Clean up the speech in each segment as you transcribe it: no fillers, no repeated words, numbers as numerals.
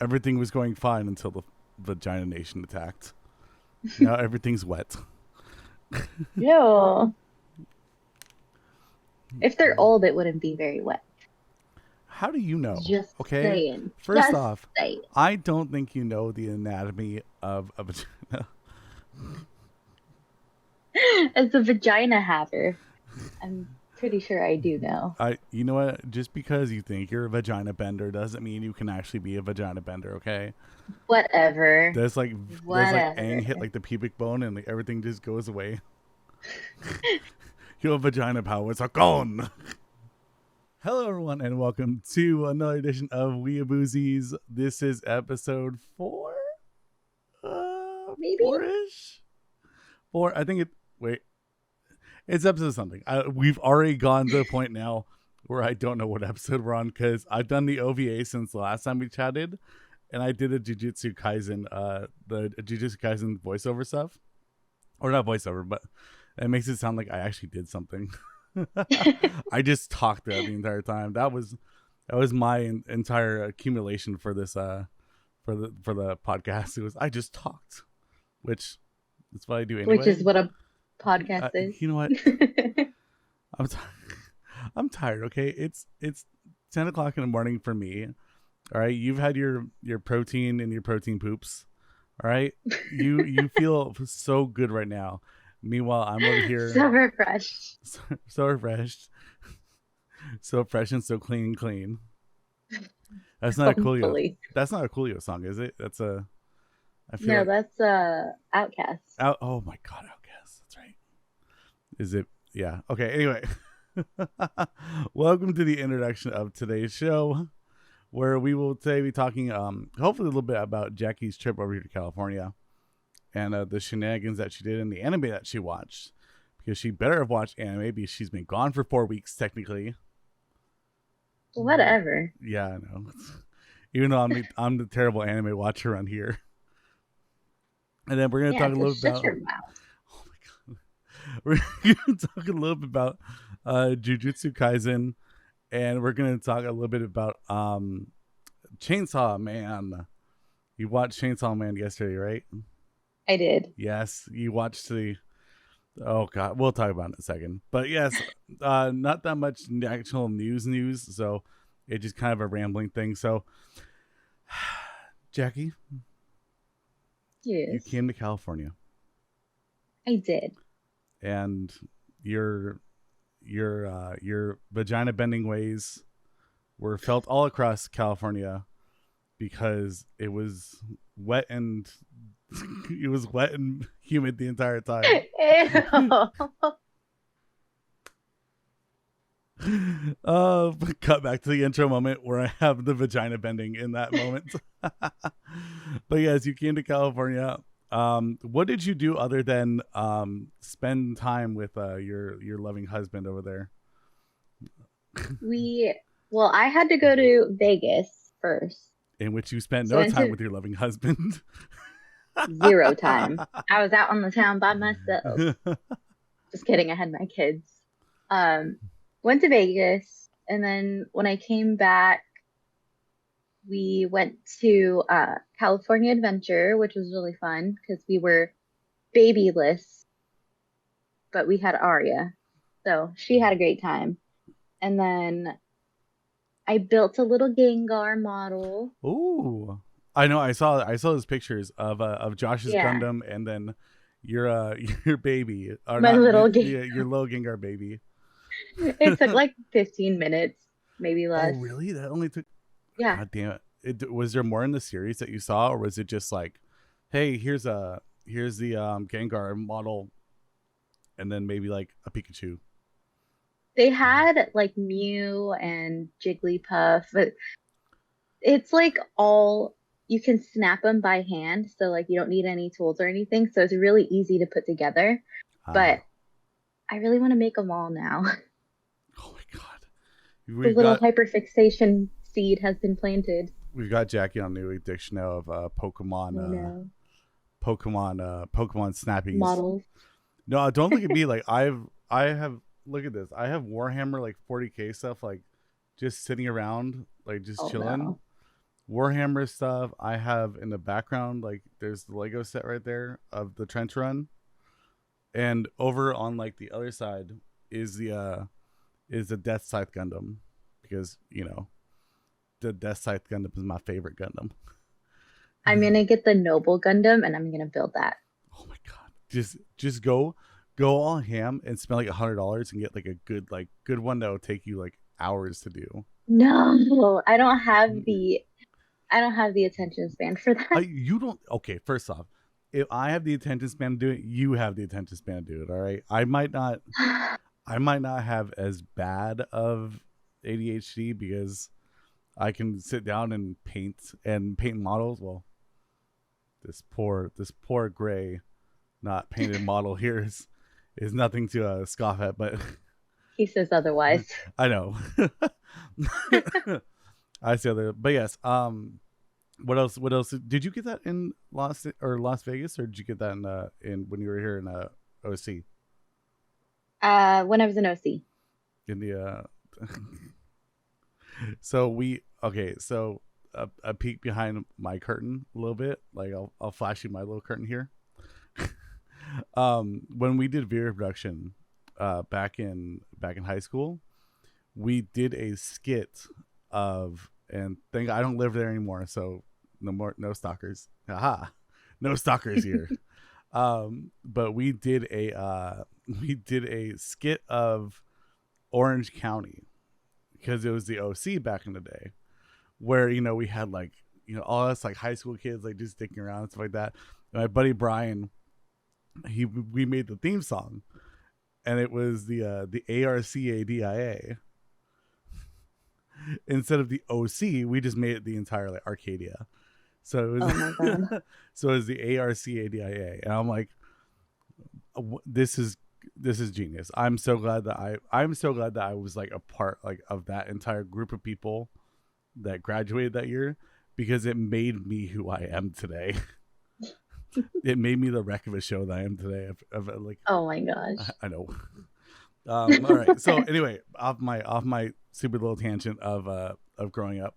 everything was going fine until the Vagina Nation attacked. Now everything's wet. Ew. If they're old, it wouldn't be very wet. How do you know? Just Okay. saying. First Just off, saying. I don't think you know the anatomy of a vagina. As a vagina haver, I'm pretty sure I do know. You know what? Just because you think you're a vagina bender doesn't mean you can actually be a vagina bender. Okay. Whatever. There's like Aang hit Whatever. like the pubic bone and like everything just goes away. You have vagina power. It's a gone. Hello, everyone, and welcome to another edition of WEEABOOZIES. This is episode 4? Maybe? 4-ish? 4, I think it... Wait. It's episode something. We've already gone to the point now where I don't know what episode we're on, because I've done the OVA since the last time we chatted, and I did a Jujutsu Kaisen, the Jujutsu Kaisen voiceover stuff. Or not voiceover, but it makes it sound like I actually did something. I just talked the entire time. That was my entire accumulation for this for the podcast. It was I just talked, which is what I do anyway. Which is what a podcast is. You know what? I'm tired. Okay, it's 10 o'clock in the morning for me. All right, you've had your protein and your protein poops. All right, you feel so good right now. Meanwhile, I'm over here So refreshed. so refreshed, so fresh and so clean. That's not a Coolio. Hopefully. That's not a Coolio song, is it? That's a. I feel No, like, that's Outcast. oh my god, Outcast. That's right. Is it? Yeah. Okay. Anyway, welcome to the introduction of today's show, where we will today be talking, hopefully a little bit about Jackie's trip over here to California. And the shenanigans that she did in the anime that she watched. Because she better have watched anime because she's been gone for 4 weeks, technically. Whatever. Yeah, I know. Even though I'm the terrible anime watcher on here. And then we're going to talk a little bit about... Shut your mouth. Oh my god. We're going to talk a little bit about Jujutsu Kaisen. And we're going to talk a little bit about Chainsawman. You watched Chainsawman yesterday, right? I did. Yes, you watched the... Oh, God. We'll talk about it in a second. But yes, not that much actual news. So it's just kind of a rambling thing. So, Jackie, Yes. you came to California. I did. And your vagina bending ways were felt all across California because it was wet and... It was wet and humid the entire time. Cut back to the intro moment where I have the vagina bending in that moment. But yes, you came to California. What did you do other than spend time with your loving husband over there? Well, I had to go to Vegas first. In which you spent no time with your loving husband. 0 time. I was out on the town by myself. Just kidding. I had my kids. Went to Vegas, and then when I came back, we went to California Adventure, which was really fun because we were babyless, but we had Aria, so she had a great time. And then I built a little Gengar model. Ooh. I know. I saw those pictures of Josh's Gundam, and then your baby, or my not, little your little Gengar baby. It took like 15 minutes, maybe less. Oh, really? That only took... Yeah. God damn it. Was there more in the series that you saw, or was it just like, hey, here's the Gengar model, and then maybe like a Pikachu? They had like Mew and Jigglypuff, but it's like all... You can snap them by hand, so like you don't need any tools or anything. So it's really easy to put together. But I really want to make them all now. Oh my god! The little hyperfixation seed has been planted. We've got Jackie on new addiction now of Pokemon. Pokemon snappies models. No, don't look at me. Like I have. Look at this. I have Warhammer like 40K stuff like just sitting around, like just chilling. No. Warhammer stuff. I have in the background, like there's the Lego set right there of the trench run, and over on like the other side is the Death Scythe Gundam, because the Death Scythe Gundam is my favorite Gundam. I'm gonna get the Noble Gundam and I'm gonna build that. Oh my god! Just go all ham and spend like $100 and get like a good one that will take you like hours to do. No, I don't have the attention span for that. You don't. Okay, first off, if I have the attention span to do it, you have the attention span to do it. All right, I might not. I might not have as bad of ADHD because I can sit down and paint models. Well, this poor gray, not painted model here is nothing to scoff at, but He says otherwise. I know. I see other, but yes. What else? What else? Did you get that in Las Vegas, or did you get that in when you were here in OC? When I was in OC. In the so so a peek behind my curtain a little bit. Like I'll flash you my little curtain here. When we did video production back in high school, we did a skit of, and thank God I don't live there anymore, so no stalkers. Haha. No stalkers here. But we did a skit of Orange County, because it was the OC back in the day, where we had like all us like high school kids like just sticking around and stuff like that. And my buddy Brian, we made the theme song, and it was the ARCADIA. Instead of the OC, we just made it the entire like Arcadia. So it was, oh my God. So it was the ARCADIA, and I'm like, this is genius. I'm so glad that I was like a part like of that entire group of people that graduated that year, because it made me who I am today. It made me the wreck of a show that I am today. Of like, oh my gosh. I know. All right. So anyway, off my super little tangent of growing up.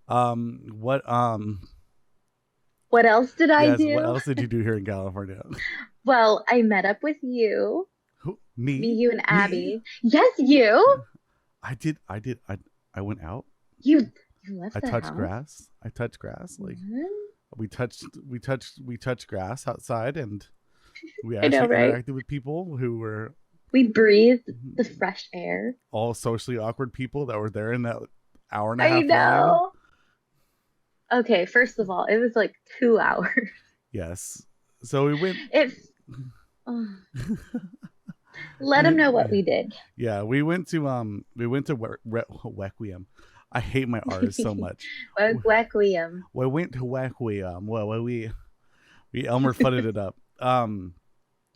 What else did I do? What else did you do here in California? Well, I met up with you. Who, me? You and Abby. Yes, you. I did. I went out. You left. I the touched house? grass. I touched grass. Like What? we touched grass outside, and we I actually know, right? interacted with people who were. We breathed the fresh air. All socially awkward people that were there in that hour and a half I line. know. Okay, first of all, it was like 2 hours. Yes. So we went. Let them know what we did. Yeah, we went to Requiem. I hate my R's so much. Requiem. We went to Requiem. Well, we Elmer fudded it up.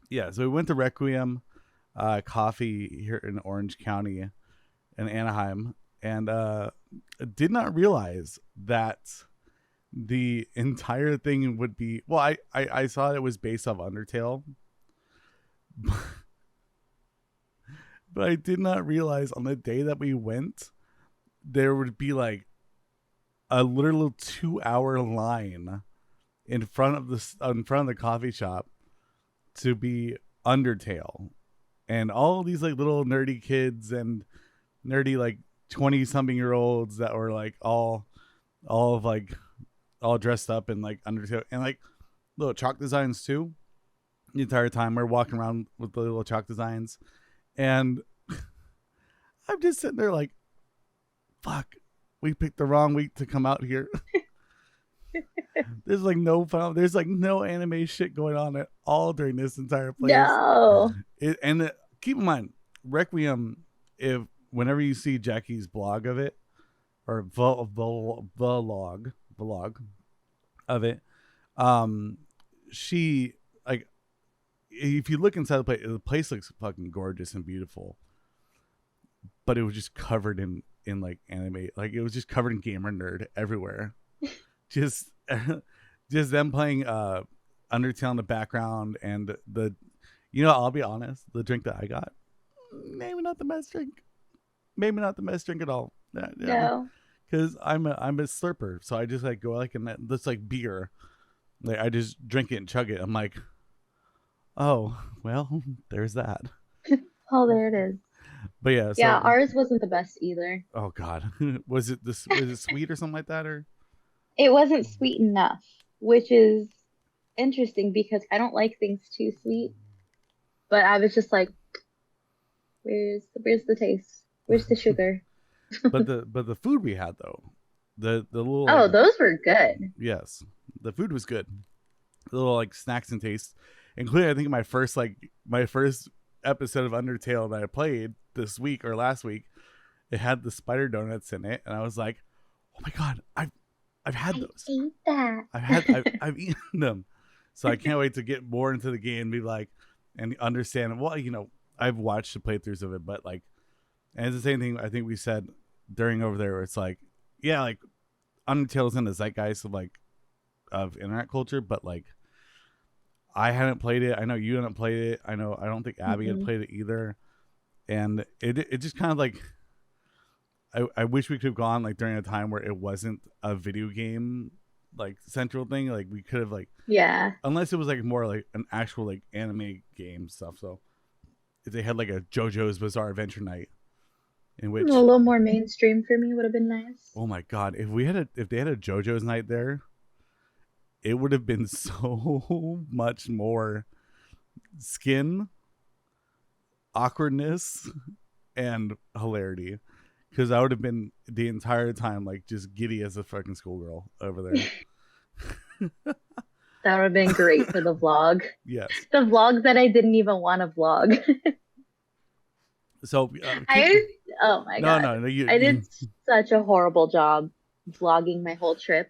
Yeah, so we went to Requiem Coffee here in Orange County in Anaheim, and did not realize that the entire thing would be, well, I saw it was based off Undertale, but I did not realize on the day that we went there would be like a literal 2-hour line in front of the coffee shop to be Undertale, and all these like little nerdy kids and nerdy like 20-something-year-olds that were like all dressed up in like Undertale, and like little chalk designs too. The entire time we're walking around with the little chalk designs, and I'm just sitting there like, fuck, we picked the wrong week to come out here. There's like no fun. There's like no anime shit going on at all during this entire place. No. Keep in mind, Requiem, if whenever you see Jackie's blog of it, or vlog of it, she like, if you look inside the place looks fucking gorgeous and beautiful, but it was just covered in like anime, like it was just covered in gamer nerd everywhere. just them playing Undertale in the background, and I'll be honest, the drink that I got, maybe not the best drink at all. No. because I'm a slurper, so I just like go like and that's like beer, like I just drink it and chug it. I'm like, oh well, there's that. Oh, there it is. But yeah, Yeah, so ours wasn't the best either. oh god, was it this? Was it sweet or something like that or? It wasn't sweet enough, which is interesting because I don't like things too sweet. But I was just like, where's the taste? Where's the sugar? But the food we had though, the little like, Oh, those were good. yes, the food was good. The little like snacks and tastes, including I think my first episode of Undertale that I played this week or last week. It had the spider donuts in it, and I was like, oh my god, I've had those. I ate that. I've eaten them, so I can't wait to get more into the game and be like and understand. Well, I've watched the playthroughs of it, but like, and it's the same thing I think we said during over there, where it's like, yeah, like Undertale's in the zeitgeist of internet culture, but like I hadn't played it. I know you hadn't played it. I don't think Abby had played it either, and it just kind of like. I wish we could have gone like during a time where it wasn't a video game like central thing. Like we could have like unless it was like more like an actual like anime game stuff. So if they had like a JoJo's Bizarre Adventure night in which A little more mainstream for me would have been nice. oh my god, if they had a JoJo's night there, it would have been so much more skin, awkwardness, and hilarity. Because I would have been the entire time like just giddy as a fucking schoolgirl over there. That would have been great for the vlog. Yes. The vlog that I didn't even want to vlog. So oh my god. No, I did such a horrible job vlogging my whole trip.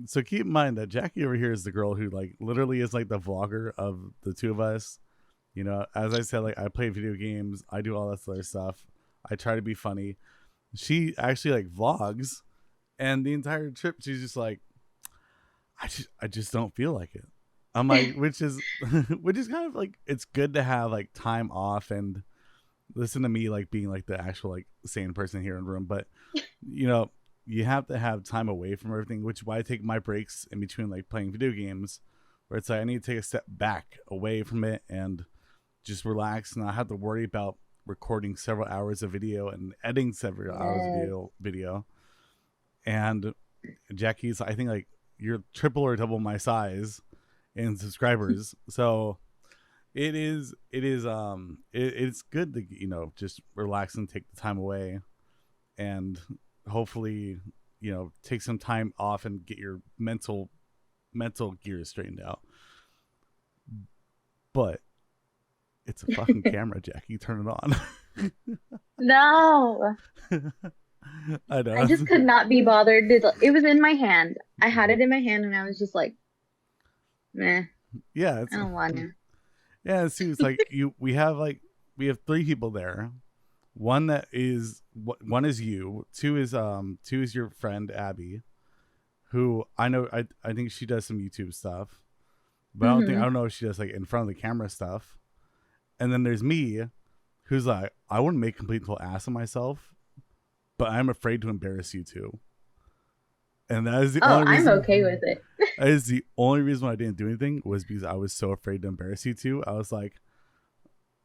So keep in mind that Jackie over here is the girl who like literally is like the vlogger of the two of us. As I said, like I play video games, I do all that other stuff. I try to be funny. She actually like vlogs, and the entire trip she's just like, I just don't feel like it. I'm like, which is kind of like, it's good to have like time off and listen to me like being like the actual like sane person here in the room, but you have to have time away from everything, which is why I take my breaks in between like playing video games, where it's like I need to take a step back away from it and just relax and not have to worry about recording several hours of video and editing several hours of video. And Jackie's, I think like you're triple or double my size in subscribers. So it's good to, just relax and take the time away and hopefully, take some time off and get your mental gears straightened out. But it's a fucking camera, Jackie. Turn it on. No. I know. I just could not be bothered. It was in my hand. I had it in my hand and I was just like, meh. Yeah. I don't want to. Yeah, see, it's like we have three people there. One is you. Two is your friend Abby, who I know I think she does some YouTube stuff. But I don't know if she does like in front of the camera stuff. And then there's me, who's like, I wouldn't make a complete total ass of myself, but I'm afraid to embarrass you too. And that is the only reason. I'm okay with it. That is the only reason why I didn't do anything, was because I was so afraid to embarrass you too. I was like,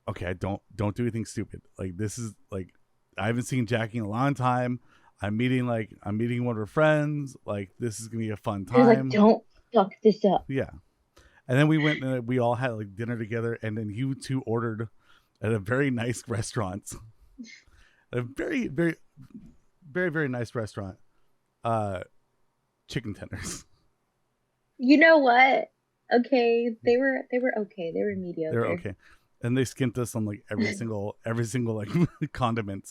okay, I don't do anything stupid. Like this is like, I haven't seen Jackie in a long time. I'm meeting one of her friends. Like this is gonna be a fun time. Like, don't fuck this up. Yeah. And then we went and we all had like dinner together, and then you two ordered at a very nice restaurant. A very, very, very, very nice restaurant. Chicken tenders. You know what? Okay. They were okay. They were mediocre. They're okay. And they skimped us on like every single like condiment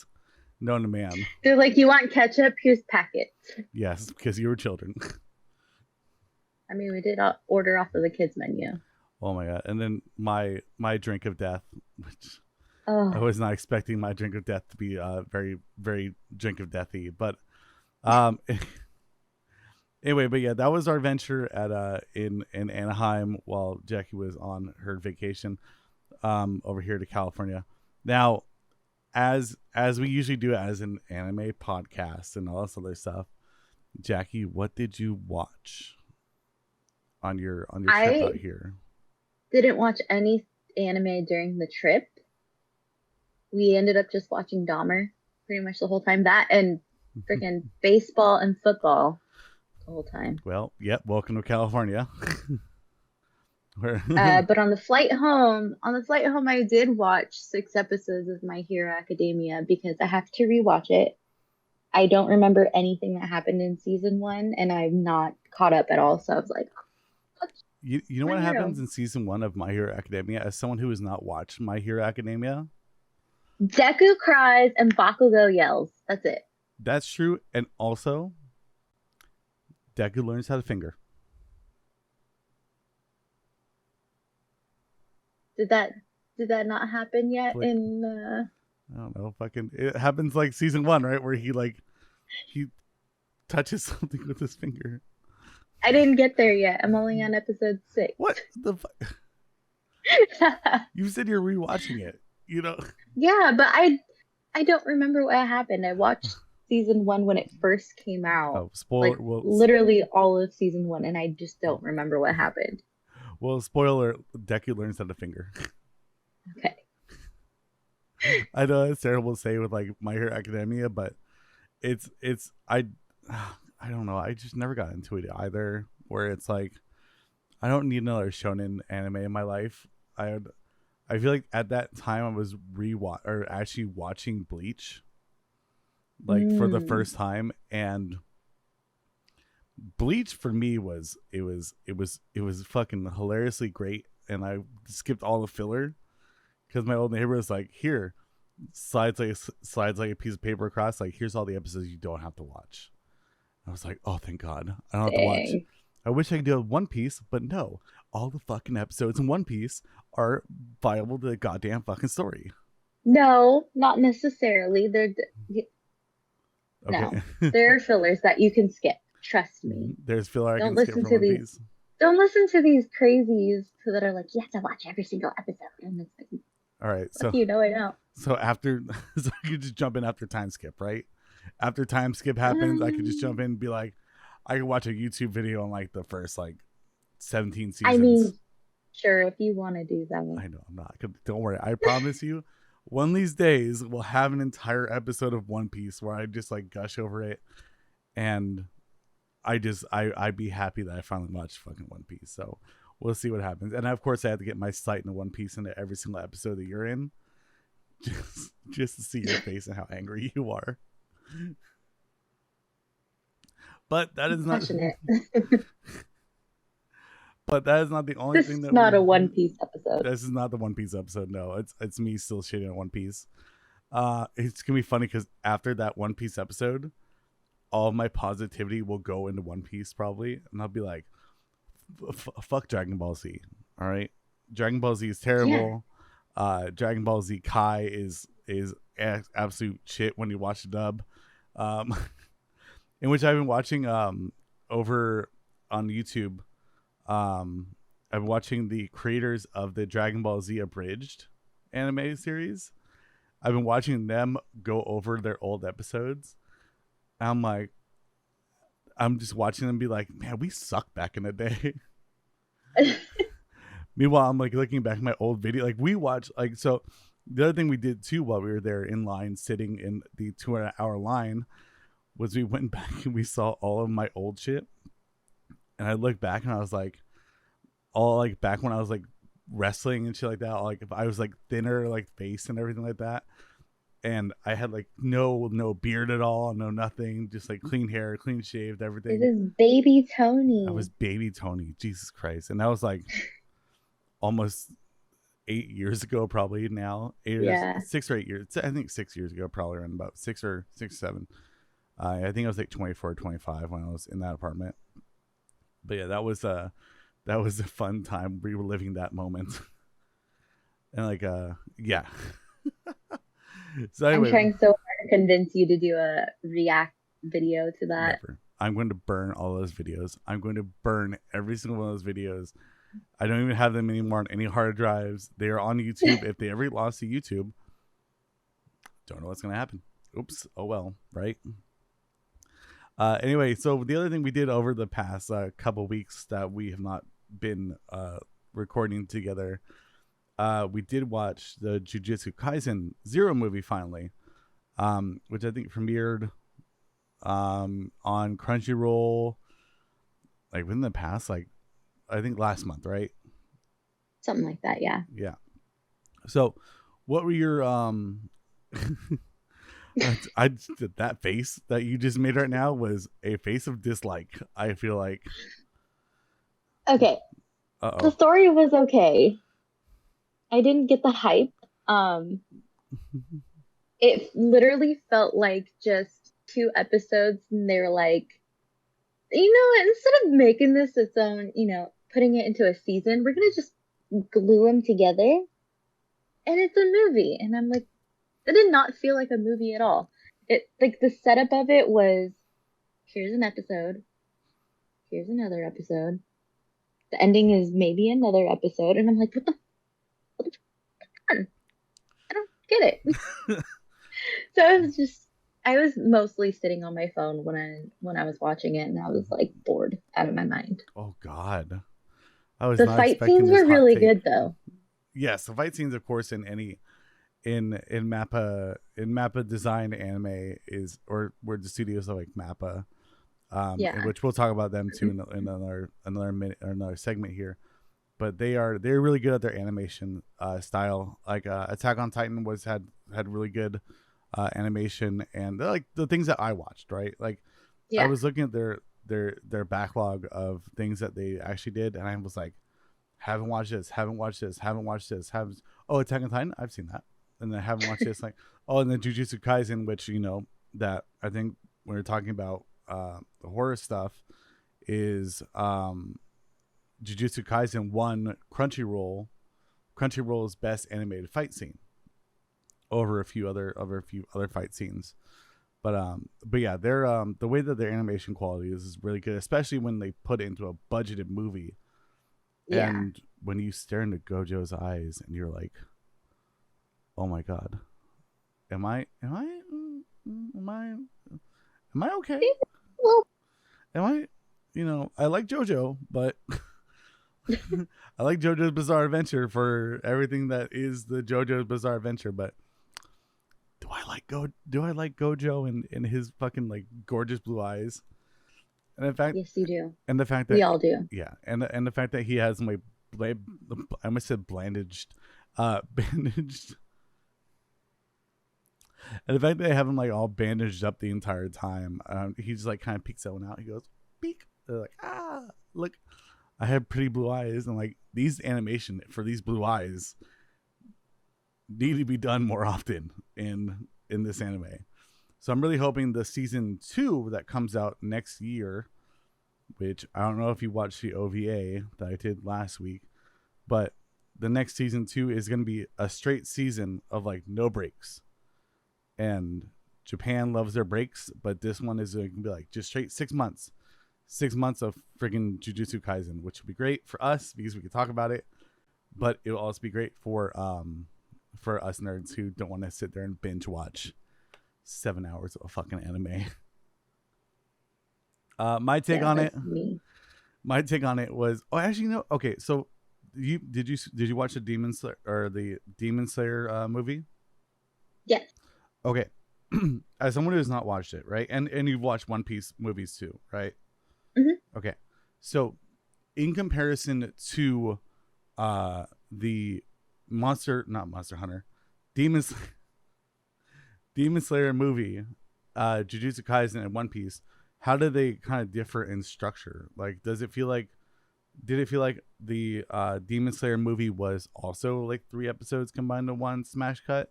known to man. They're like, you want ketchup? Here's packets. Yes, because you were children. I mean, we did order off of the kids menu. Oh my god! And then my drink of death, which I was not expecting my drink of death to be very, very drink of deathy, but anyway, but yeah, that was our venture at in Anaheim while Jackie was on her vacation over here to California. Now, as as we usually do as an anime podcast and all this other stuff, Jackie, what did you watch on your trip out I here? didn't watch any anime during the trip. We ended up just watching Dahmer pretty much the whole time. That and freaking baseball and football the whole time. Well, yep. Welcome to California. But on the flight home, I did watch 6 episodes of My Hero Academia because I have to rewatch it. I don't remember anything that happened in season 1, and I'm not caught up at all. So I was like, you know My what Hero. happens in season 1 of My Hero Academia? As someone who has not watched My Hero Academia, Deku cries and Bakugo yells. That's it. that's true. And also, Deku learns how to finger. Did that not happen yet Like, in I don't know. Fucking, it happens like season 1, right? Where he touches something with his finger. I didn't get there yet. I'm only on episode 6. What the fuck? You said you're rewatching it. You know. Yeah, but I don't remember what happened. I watched season 1 when it first came out. Oh, spoiler! Like literally all of season 1, and I just don't remember what happened. Well, spoiler: Deku learns how to finger. Okay. I know it's terrible to say with like My Hero Academia, but it's I don't know. I just never got into it either. Where it's like I don't need another shonen anime in my life. I feel like at that time I was actually watching Bleach, like for the first time, and Bleach for me was fucking hilariously great, and I skipped all the filler because my old neighbor was like, "Here, slides like a piece of paper across. Like, here's all the episodes you don't have to watch." I was like, "Oh, thank God, I don't have to watch." I wish I could do One Piece, but no, all the fucking episodes in One Piece are viable to the goddamn fucking story. No, not necessarily. Okay. No, there are fillers that you can skip. Trust me. There's filler I Don't can skip listen from to One these. Piece. Don't listen to these crazies that are like, you have to watch every single episode. And it's like, All right, so you know I don't. So after, so I could just jump in after time skip, right? After time skip happens, I could just jump in and be like, I could watch a YouTube video on like the first like 17 seasons. I mean, sure, if you want to do that. I know I'm not. Don't worry. I promise you, one of these days we'll have an entire episode of One Piece where I just like gush over it, and I'd be happy that I finally watched fucking One Piece. So we'll see what happens. And of course, I have to get my sight into One Piece into every single episode that you're in, just to see your face and how angry you are. But that is not. But that is not the only thing that. This is not a One Piece episode. This is not the One Piece episode. No, it's me still shitting on One Piece. It's gonna be funny because after that One Piece episode, all of my positivity will go into One Piece probably, and I'll be like, "Fuck Dragon Ball Z." All right, Dragon Ball Z is terrible. Yeah. Dragon Ball Z Kai is absolute shit when you watch the dub. In which I've been watching over on YouTube. I'm watching the creators of the Dragon Ball Z Abridged anime series. I've been watching them go over their old episodes. I'm just watching them be like, man, we sucked back in the day. Meanwhile, I'm like looking back at my old video. Like we watched, like, so the other thing we did too while we were there in line, sitting in the 2-hour line, was we went back and we saw all of my old shit. And I looked back and I was like, all like back when I was like wrestling and shit like that, like if I was like thinner, like face and everything like that. And I had like no beard at all, no nothing, just like clean hair, clean shaved, everything. This is baby Tony. I was baby Tony, Jesus Christ. And that was like almost 8 years ago, probably now. 6 or 8 years. I think 6 years ago, probably around about 6 or 7. I think I was like 24 or 25 when I was in that apartment. But yeah, that was a fun time reliving that moment. And like yeah. So anyway, I'm trying so hard to convince you to do a react video to that. Never. I'm going to burn all those videos. I'm going to burn every single one of those videos. I don't even have them anymore on any hard drives. They are on YouTube. If they ever lost to YouTube, Don't know what's gonna happen. Oops. Oh well. Right. Anyway, so the other thing we did over the past couple weeks that we have not been recording together, we did watch the Jujutsu Kaisen Zero movie finally, which I think premiered on Crunchyroll like within the past, like I think last month, right? Something like that, yeah. Yeah. So, what were your I that face that you just made right now was a face of dislike. I feel like. Okay, the Uh story was okay. I didn't get the hype. Um, oh. it literally felt like just two episodes, and they were like, instead of making this its own, putting it into a season, we're gonna just glue them together, and it's a movie. And I'm like, it did not feel like a movie at all. It like the setup of it was, here's an episode, here's another episode. The ending is maybe another episode, and I'm like, what the fun? I don't get it. So it was just, I was mostly sitting on my phone when I was watching it, and I was like bored out of my mind. Oh God, I was The not fight expecting scenes this were hot really take. good though. Yes, the fight scenes, of course, in any in Mappa design anime is, or where the studios are like Mappa, in Yeah. which we'll talk about them too in another minute or another segment here. But they're really good at their animation style. Like Attack on Titan had really good animation, and they're like the things that I watched. Right, like I Yeah. was looking at their backlog of things that they actually did, and I was like, haven't watched this, haven't watched this, haven't watched this, haven't. Oh, Attack on Titan, I've seen that, and then I haven't watched this. Like, oh, and then Jujutsu Kaisen, which that I think when we're talking about the horror stuff is Jujutsu Kaisen won Crunchyroll's best animated fight scene over a few other fight scenes. But yeah, they're the way that their animation quality is really good, especially when they put it into a budgeted movie. Yeah. And when you stare into Gojo's eyes and you're like, "Oh my god, am I okay? Well, Am I, I like JoJo, but I like JoJo's Bizarre Adventure for everything that is the JoJo's Bizarre Adventure, but do I like Gojo and his fucking like gorgeous blue eyes? And in fact, yes, you do. and the fact We that all do. yeah, and the fact that he has my I almost said bandaged, and the fact that they have him like all bandaged up the entire time, he just like kind of peeks that one out. He goes, "Peek." They're like, "Ah, look, I have pretty blue eyes," and like these animation for these blue eyes need to be done more often in this anime. So I'm really hoping the season 2 that comes out next year, which I don't know if you watched the OVA that I did last week, but the next season 2 is going to be a straight season of like no breaks. And Japan loves their breaks, but this one is going to be like just straight 6 months. 6 months of freaking Jujutsu Kaisen, which will be great for us because we can talk about it, but it will also be great for us nerds who don't want to sit there and binge watch 7 hours of a fucking anime. My take Yeah, on it. that's me. My take on it was, oh, actually, no. Okay, so did you watch the Demon Slayer movie? Yes. Okay, as someone who has not watched it, right, and you've watched One Piece movies too, right? Hmm. Okay, so in comparison to the not Monster Hunter, Demon Demon Slayer movie, Jujutsu Kaisen, and One Piece, how do they kind of differ in structure? Like, did it feel like the Demon Slayer movie was also like 3 episodes combined to one smash cut,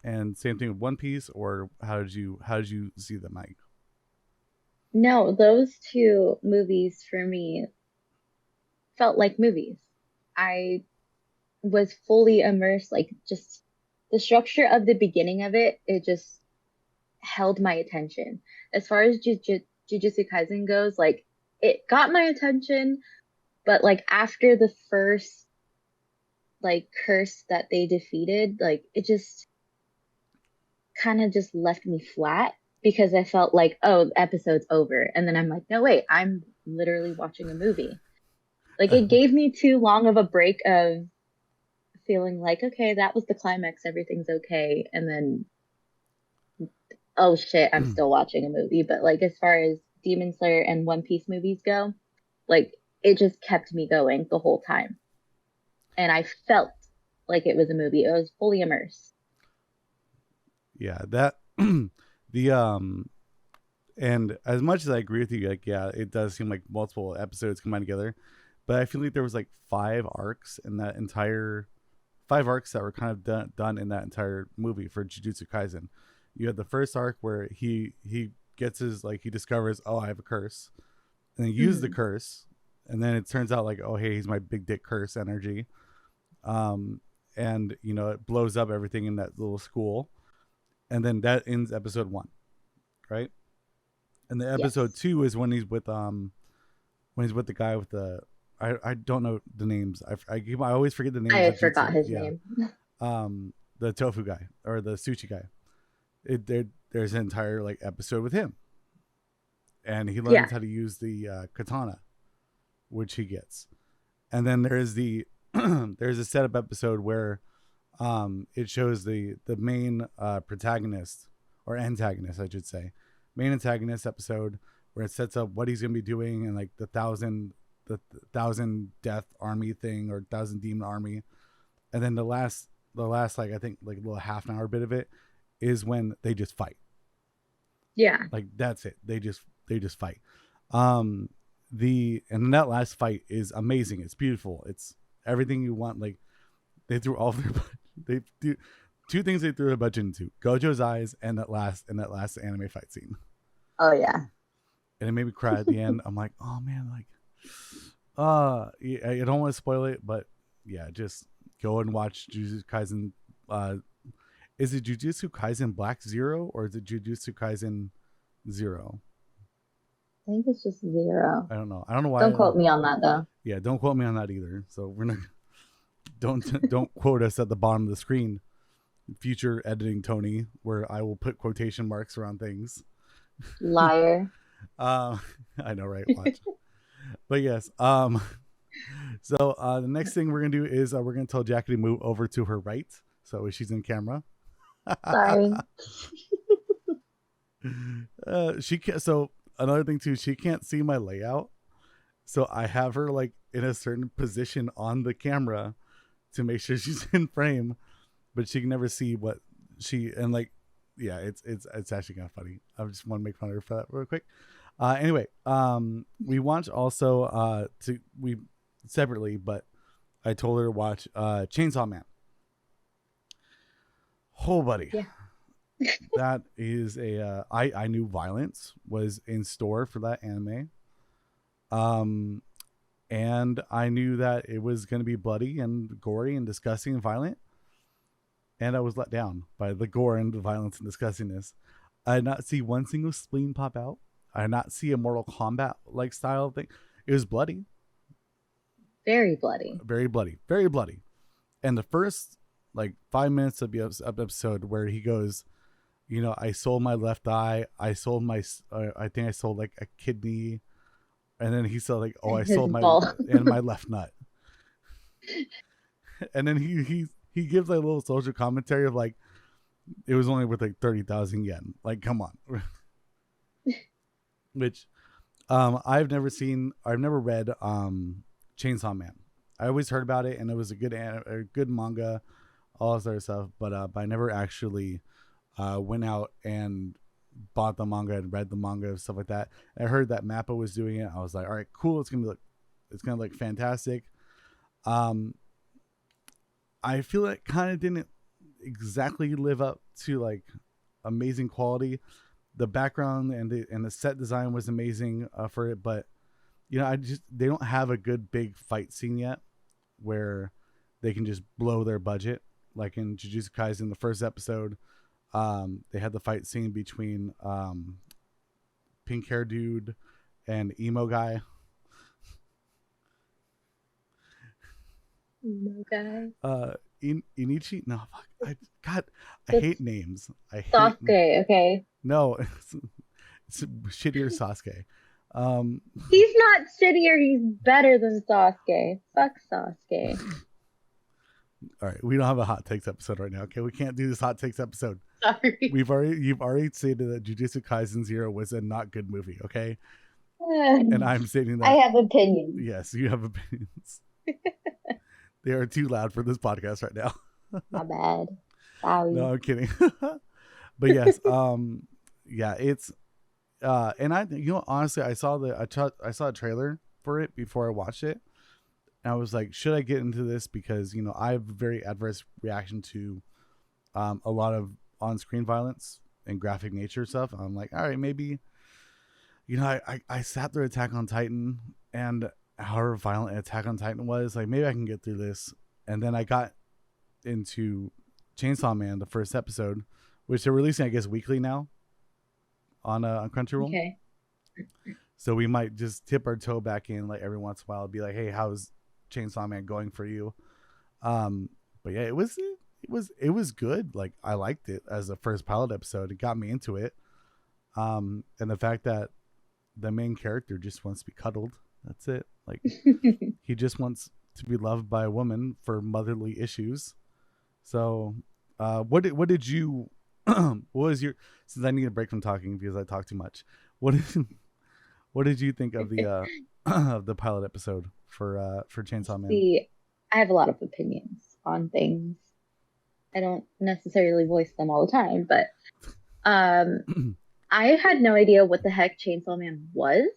and same thing with One Piece, or how did you see the Mike? No, those two movies for me felt like movies. I was fully immersed, like just the structure of the beginning of it just held my attention. As far as Jujutsu Kaisen goes, like it got my attention, but like after the first like curse that they defeated, like it just kind of just left me flat because I felt like, oh, episode's over. And then I'm like, no, wait, I'm literally watching a movie. Like it gave me too long of a break of feeling like, okay, that was the climax, everything's okay. And then, oh shit, I'm still watching a movie. But like as far as Demon Slayer and One Piece movies go, like it just kept me going the whole time. And I felt like it was a movie. I was fully immersed. Yeah, that the and as much as I agree with you, like yeah, it does seem like multiple episodes combined together, but I feel like there was like five arcs that were kind of done in that entire movie for Jujutsu Kaisen. You had the first arc where he gets his like he discovers, oh, I have a curse, and then uses the Mhm. curse, and then it turns out like, oh hey, he's my big dick curse energy. Um and you know, it blows up everything in that little school, and then that ends episode 1, right? And the episode Yes. 2 is when he's with the guy with the I don't know the names. I always forget the names I of forgot jutsu. his Yeah. name. The tofu guy or the sushi guy. There's an entire like episode with him, and he Yeah. learns how to use the katana, which he gets. And then there's the there's a setup episode where it shows the main protagonist or antagonist, I should say, main antagonist episode where it sets up what he's gonna be doing and like the thousand death army thing or thousand demon army, and then the last like I think like a little half an hour bit of it is when they just fight. Yeah. Like that's it. They just fight. Um, and then that last fight is amazing. It's beautiful. It's everything you want. Like they threw all their they do two things they threw a budget into: Gojo's eyes and that last anime fight scene. Oh yeah. And it made me cry at the end. I'm like, oh man, like, I don't want to spoil it, but yeah, just go and watch Jujutsu Kaisen. Uh, is it Jujutsu Kaisen Black Zero or is it Jujutsu Kaisen Zero? I think it's just zero. I don't know. I don't know why. Don't quote me on that though. Yeah, don't quote me on that either. So we're not. Don't quote us at the bottom of the screen. Future editing, Tony, where I will put quotation marks around things. Liar. Uh, I know, right? Watch. But yes. So the next thing we're gonna do is we're gonna tell Jackie to move over to her right, so she's in camera. Sorry. She can't. So another thing too, she can't see my layout, so I have her like in a certain position on the camera to make sure she's in frame, but she can never see what she and like. Yeah, it's actually kind of funny. I just want to make fun of her for that real quick. Anyway, we watched also we separately, but I told her to watch Chainsawman. Oh, buddy. Yeah. That is I knew violence was in store for that anime. And I knew that it was going to be bloody and gory and disgusting and violent. And I was let down by the gore and the violence and disgustingness. I did not see one single spleen pop out. I did not see a Mortal Kombat like style thing. It was bloody, Very bloody. very bloody, very bloody. And the first like 5 minutes of the episode where he goes, you know, I sold my left eye. I sold my, I think I sold like a kidney, and then he said like, oh, I His sold my ball. and my left nut. And then he gives like a little social commentary of like, it was only worth like 30,000 yen. Like, come on. Which I've never read Chainsawman. I always heard about it and it was a good manga, all this other stuff, but I never actually went out and bought the manga and read the manga and stuff like that. I heard that Mappa was doing it. I was like, all right, cool. It's gonna look fantastic. I feel it kind of didn't exactly live up to like amazing quality. The background and the set design was amazing for it, but you know, they don't have a good big fight scene yet where they can just blow their budget. Like in Jujutsu Kaisen, the first episode, they had the fight scene between pink hair dude and emo guy. No guy. Inichi. No, fuck. God, I It's hate names. I hate. Sasuke, okay? No, it's shittier Sasuke. He's not shittier, he's better than Sasuke. Fuck Sasuke. All right, we don't have a hot takes episode right now. Okay, we can't do this hot takes episode. Sorry. You've already stated that Jujutsu Kaisen 0 was a not good movie. Okay, and I'm stating that I have opinions. yes, you have opinions. They are too loud for this podcast right now. My bad. Sorry. No, I'm kidding. But yes, yeah, it's and I, honestly, I saw a trailer for it before I watched it. And I was like, should I get into this? Because, I have a very adverse reaction to a lot of on-screen violence and graphic nature stuff. I'm like, all right, maybe, I sat through Attack on Titan, and however violent Attack on Titan was, like, maybe I can get through this. And then I got into Chainsawman, the first episode, which they're releasing, I guess, weekly now on Crunchyroll. Okay. So we might just tip our toe back in, like, every once in a while, be like, hey, how's Chainsawman going for you? But yeah, it was good. Like, I liked it as a first pilot episode. It got me into it. And the fact that the main character just wants to be cuddled. That's it. Like, he just wants to be loved by a woman for motherly issues. So, what did you? What was your? Since I need a break from talking because I talk too much. What did you think of the of the pilot episode for Chainsaw Man? See, I have a lot of opinions on things. I don't necessarily voice them all the time, but I had no idea what the heck Chainsaw Man was.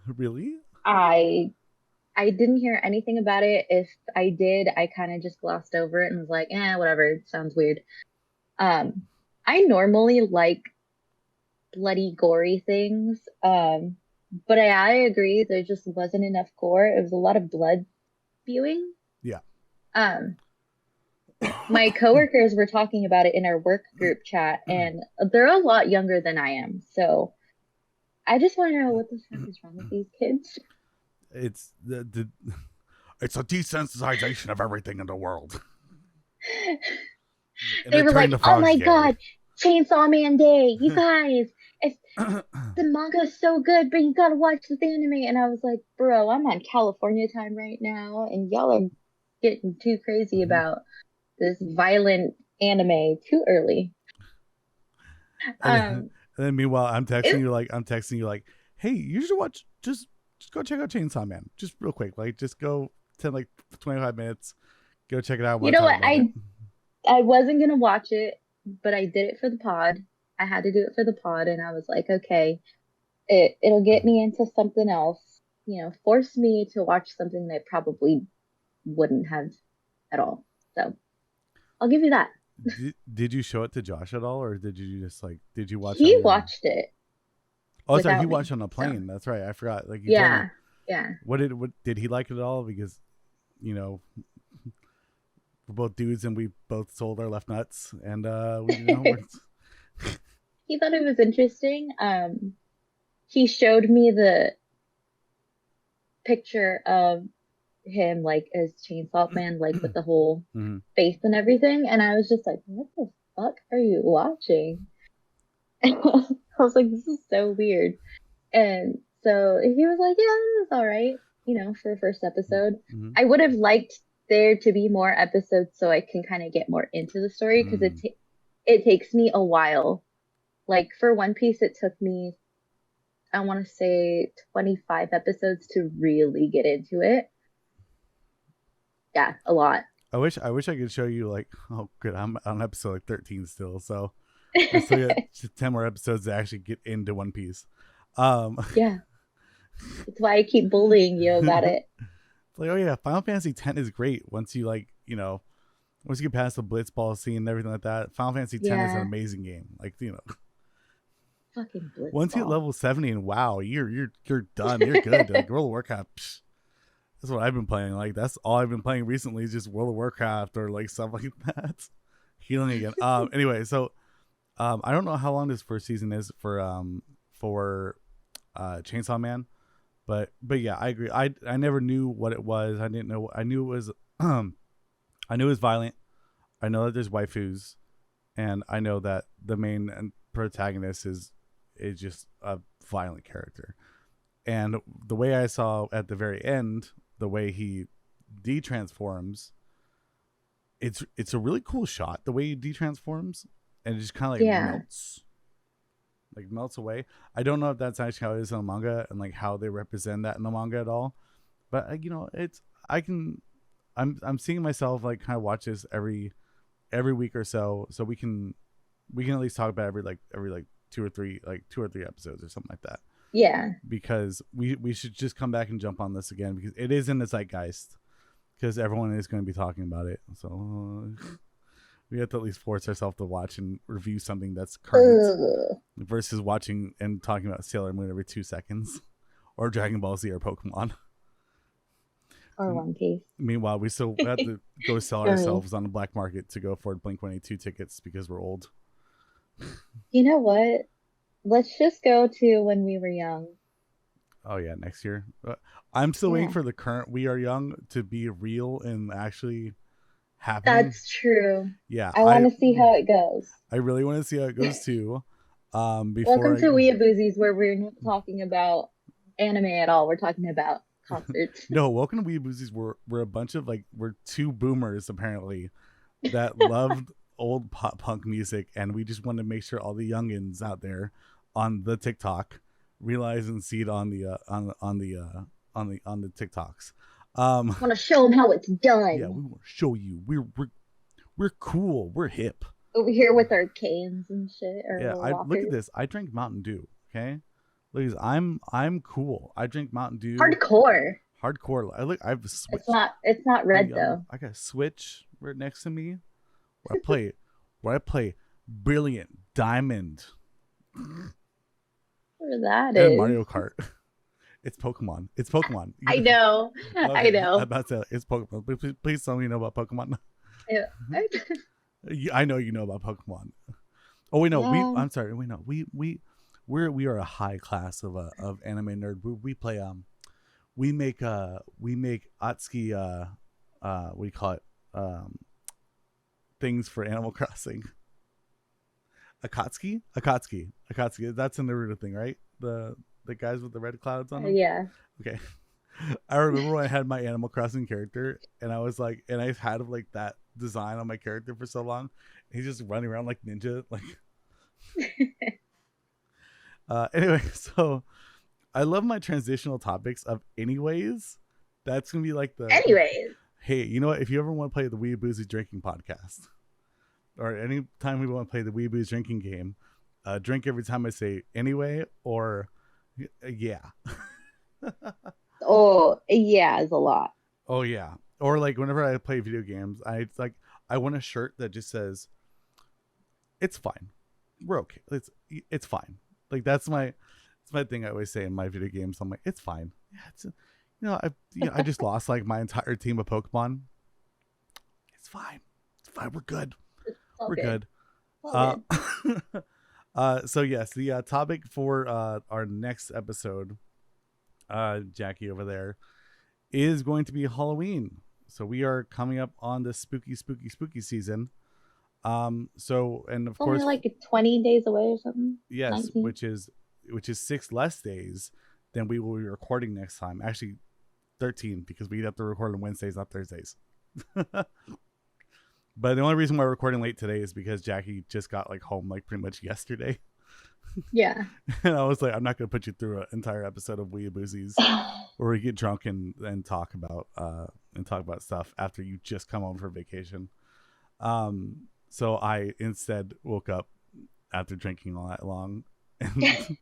Really? I didn't hear anything about it. If I did, I kind of just glossed over it and was like, whatever, it sounds weird. I normally like bloody, gory things. But I agree, there just wasn't enough gore. It was a lot of blood spewing. Yeah. My coworkers were talking about it in our work group chat, and they're a lot younger than I am. So I just want to know what the fuck is wrong with these kids. It's it's a desensitization of everything in the world. They were like, "Oh my god, Chainsaw Man Day, you guys! The manga is so good, but you gotta watch this anime." And I was like, "Bro, I'm on California time right now, and y'all are getting too crazy about this violent anime too early." And then meanwhile, I'm texting you like, "Hey, you should watch. Just go check out Chainsaw Man, just real quick. Like, just go 25 minutes, go check it out." You know what? I wasn't gonna watch it, but I did it for the pod. I had to do it for the pod, and I was like, okay, it'll get me into something else. Force me to watch something that I probably wouldn't have at all. So I'll give you that. Did you show it to Josh at all, or did you just did you watch? He watched it. Oh, sorry, he watched on a plane. So. That's right. I forgot. Like, you yeah. What did he like it at all? Because, we're both dudes and we both sold our left nuts, and he thought it was interesting. He showed me the picture of him as Chainsaw Man, with the whole face and everything, and I was just like, what the fuck are you watching? And I was like, this is so weird. And so he was like, yeah, this is all right, for a first episode. I would have liked there to be more episodes so I can kind of get more into the story, because it takes me a while. Like, for One Piece, it took me, I want to say, 25 episodes to really get into it. Yeah, a lot. I wish I could show you, oh, good, I'm on episode 13 still, so I still got 10 more episodes to actually get into One Piece. Yeah, that's why I keep bullying you about it. Oh yeah, Final Fantasy X is great once you once you get past the Blitzball scene and everything like that. Final Fantasy X is an amazing game. Fucking Blitzball. Once you hit level 70 and WoW, you're done. You're good. World of Warcraft. That's what I've been playing. That's all I've been playing recently is just World of Warcraft or stuff like that. Healing again. Anyway, so I don't know how long this first season is for Chainsaw Man, but yeah, I agree. I never knew what it was. I didn't know. I knew it was I knew it was violent. I know that there's waifus, and I know that the main protagonist is just a violent character. And the way I saw at the very end, the way he detransforms, it's a really cool shot. The way he detransforms, and it just kind of Yeah. melts away. I don't know if that's actually how it is in the manga and like how they represent that in the manga at all. But it's I'm seeing myself like kind of watch this every week or so we can at least talk about every like two or three episodes or something like that. Yeah. Because we should just come back and jump on this again because it is in the zeitgeist because everyone is going to be talking about it. So we have to at least force ourselves to watch and review something that's current versus watching and talking about Sailor Moon every 2 seconds or Dragon Ball Z or Pokemon. Or One Piece. Meanwhile, we still have to go sell ourselves on the black market to go afford Blink-182 tickets because we're old. You know what? Let's just go to When We Were Young. Oh yeah, next year. I'm still waiting for the current We Are Young to be real and actually happening. That's true. Yeah, I want to see how it goes. I really want to see how it goes too. Welcome to WEEABOOZIES, where we're not talking about anime at all. We're talking about concerts. No, welcome to WEEABOOZIES. We're a bunch of we're two boomers apparently that loved old pop punk music, and we just want to make sure all the youngins out there on the TikTok realize and see it on the TikToks. Want to show them how it's done. Yeah, we want to show you we're cool, we're hip over here with our canes and shit. Yeah, look at this. I drink Mountain Dew. Okay, ladies, I'm cool. I drink Mountain Dew. Hardcore. I have a Switch. It's not red though. I got a Switch right next to me where I play Brilliant Diamond. Where that and is. Mario Kart. It's Pokemon. I know. Okay, I know. I'm about to say it's Pokemon. Please tell me you know about Pokemon. Yeah. I know you know about Pokemon. Oh wait, no. Yeah. I'm sorry. Wait, no. We are a high class of anime nerd. We play we make Atsuki what do you call it? Things for Animal Crossing. Akatsuki. That's a Naruto thing, right? The guys with the red clouds on them. Yeah. Okay. I remember when I had my Animal Crossing character, and I was like, and I've had like that design on my character for so long. He's just running around like ninja, like. Anyway, so I love my transitional topics of anyways. That's gonna be like the anyways. Hey, you know what? If you ever want to play the WEEABOOZIES drinking podcast, or any time we want to play the WEEABOOZIES drinking game, drink every time I say anyway or yeah. Oh yeah, is a lot. Oh yeah, or like whenever I play video games, I want a shirt that just says, "It's fine, we're okay. It's fine." Like that's my thing. I always say in my video games. I'm like, "It's fine." Yeah, I just lost like my entire team of Pokemon. It's fine. We're good. We're good. So yes, the topic for our next episode, Jackie over there, is going to be Halloween. So we are coming up on the spooky season. So and of course, only like 20 days away or something. Yes, 19. which is 6 less days than we will be recording next time. Actually, 13 because we have to record on Wednesdays, not Thursdays. But the only reason why we're recording late today is because Jackie just got like home like pretty much yesterday. Yeah. And I was like, I'm not going to put you through an entire episode of WEEABOOZIES where we get drunk and talk about stuff after you just come home for vacation. So I instead woke up after drinking all that long and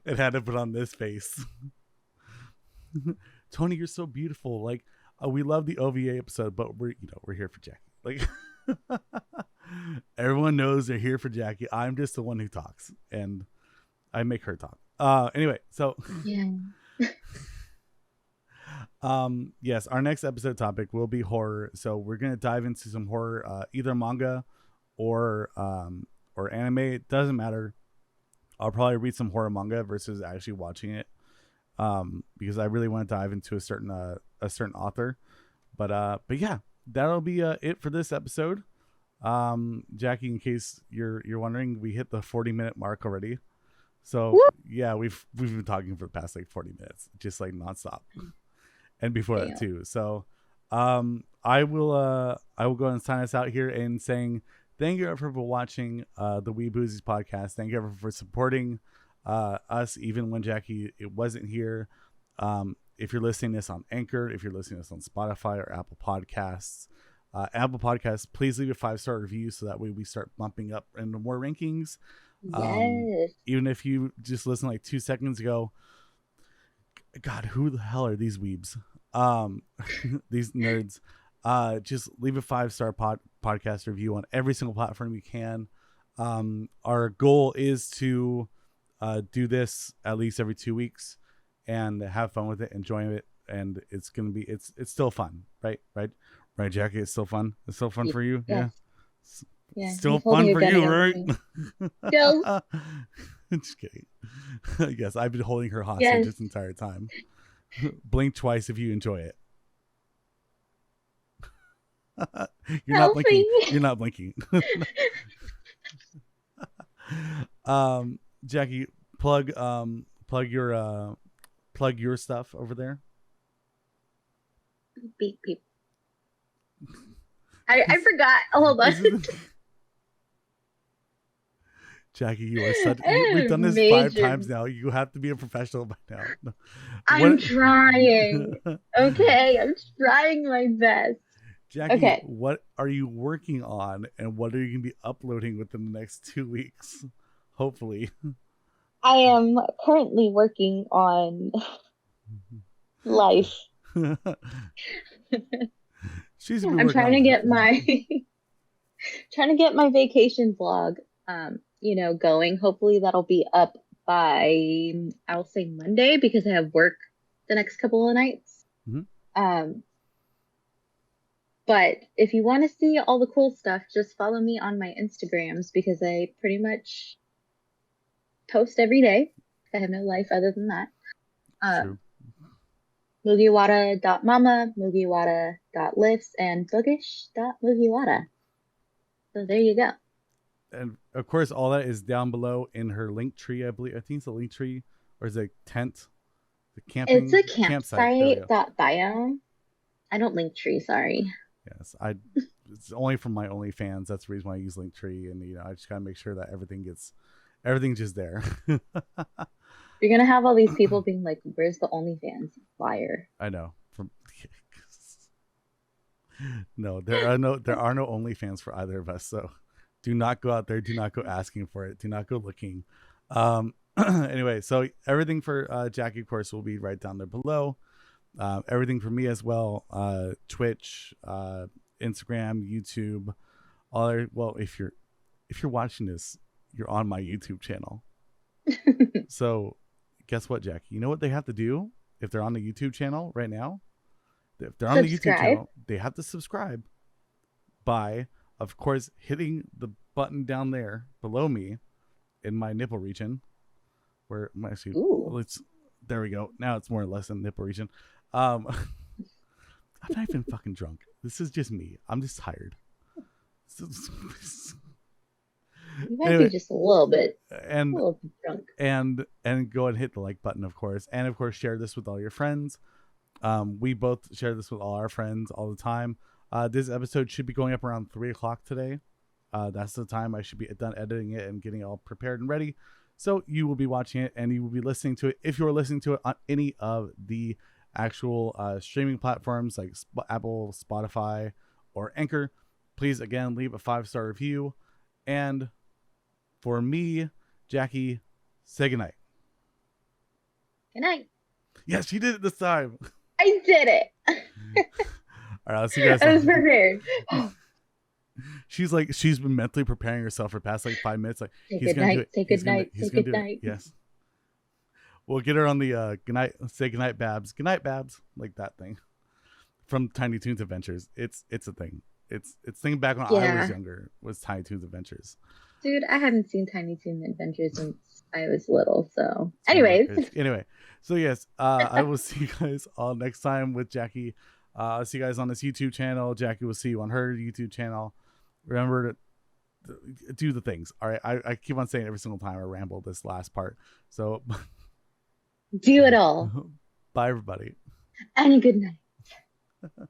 it had to put on this face. Tony, you're so beautiful. Like, we love the OVA episode, but we're here for Jackie. Like, everyone knows they're here for Jackie. I'm just the one who talks, and I make her talk. Anyway, so yeah. Yes, our next episode topic will be horror. So we're gonna dive into some horror, either manga or anime. It doesn't matter. I'll probably read some horror manga versus actually watching it, because I really want to dive into a certain author. But yeah, that'll be it for this episode. Jackie, in case you're wondering, we hit the 40-minute mark already. So Woo! yeah, we've been talking for the past like 40 minutes, just like nonstop, and before that too. So I will go and sign us out here and saying thank you for watching the WEEABOOZIES podcast. Thank you for supporting us even when Jackie wasn't here. If you're listening to this on Anchor, if you're listening to this on Spotify or Apple Podcasts, please leave a 5-star review so that way we start bumping up into more rankings. Yes. Even if you just listened like 2 seconds ago, God, who the hell are these weebs? These nerds. Just leave a 5-star podcast review on every single platform you can. Our goal is to do this at least every 2 weeks and have fun with it, enjoy it, and it's gonna be it's still fun, right, Jackie? It's still fun. It's still fun for you, yes. Yeah. Still fun for you, right? Still. Just kidding. Yes, I've been holding her hostage this entire time. Blink twice if you enjoy it. You're not blinking. You're not blinking. Jackie, plug your stuff over there. Beep beep. I forgot. Hold on. Jackie, you are such. We've done this 5 times now. You have to be a professional by now. I'm trying. Okay, I'm trying my best. Jackie, what are you working on, and what are you going to be uploading within the next 2 weeks? Hopefully. I am currently working on life. I'm trying to get my vacation vlog going. Hopefully that'll be up by, I'll say Monday, because I have work the next couple of nights. Mm-hmm. But if you want to see all the cool stuff, just follow me on my Instagrams, because I pretty much post every day. I have no life other than that. True. Mugiwara.mama, Mugiwara.lifts, and boogish.mugiwara. So there you go. And of course, all that is down below in her link tree, I believe. I think it's a link tree, or is it a tent? The camping. It's a campsite.bio. I don't link tree, sorry. Yes, it's only from my OnlyFans. That's the reason why I use Linktree, and I just gotta make sure that everything's just there. You're gonna have all these people being like, "Where's the OnlyFans flyer?" I know. No, there are no OnlyFans for either of us. So do not go out there. Do not go asking for it. Do not go looking. Anyway, so everything for Jackie, of course, will be right down there below. Everything for me as well, Twitch, Instagram, YouTube, well, if you're watching this, you're on my YouTube channel. So guess what, Jackie? You know what they have to do if they're on the YouTube channel right now? If they're on the YouTube channel, they have to subscribe by, of course, hitting the button down there below me in my nipple region, where there we go. Now it's more or less in nipple region. I'm not even fucking drunk. This is just me. I'm just tired. You might be just a little bit drunk. And go and hit the like button, of course. And of course, share this with all your friends. We both share this with all our friends all the time. This episode should be going up around 3:00 today. That's the time I should be done editing it and getting it all prepared and ready. So you will be watching it and you will be listening to it. If you're listening to it on any of the actual streaming platforms like Apple, Spotify, or Anchor, please again leave a 5-star review. And for me, Jackie, say goodnight. Good night. Yes, she did it this time. I did it. All right, let's see you guys. I was prepared. She's been mentally preparing herself for the past 5 minutes. He's gonna do it. Say good night. Say good night. Yes. We'll get her on the good night. Say good night, Babs. Good night, Babs. Like that thing from Tiny Toons Adventures. It's a thing. It's thing back when I was younger was Tiny Toons Adventures. Dude, I haven't seen Tiny Toon Adventures since I was little. So, anyways. Anyway, so yes, I will see you guys all next time with Jackie. I'll see you guys on this YouTube channel. Jackie will see you on her YouTube channel. Remember to do the things. All right. I keep on saying every single time I ramble this last part. So do it all. bye, everybody. And good night.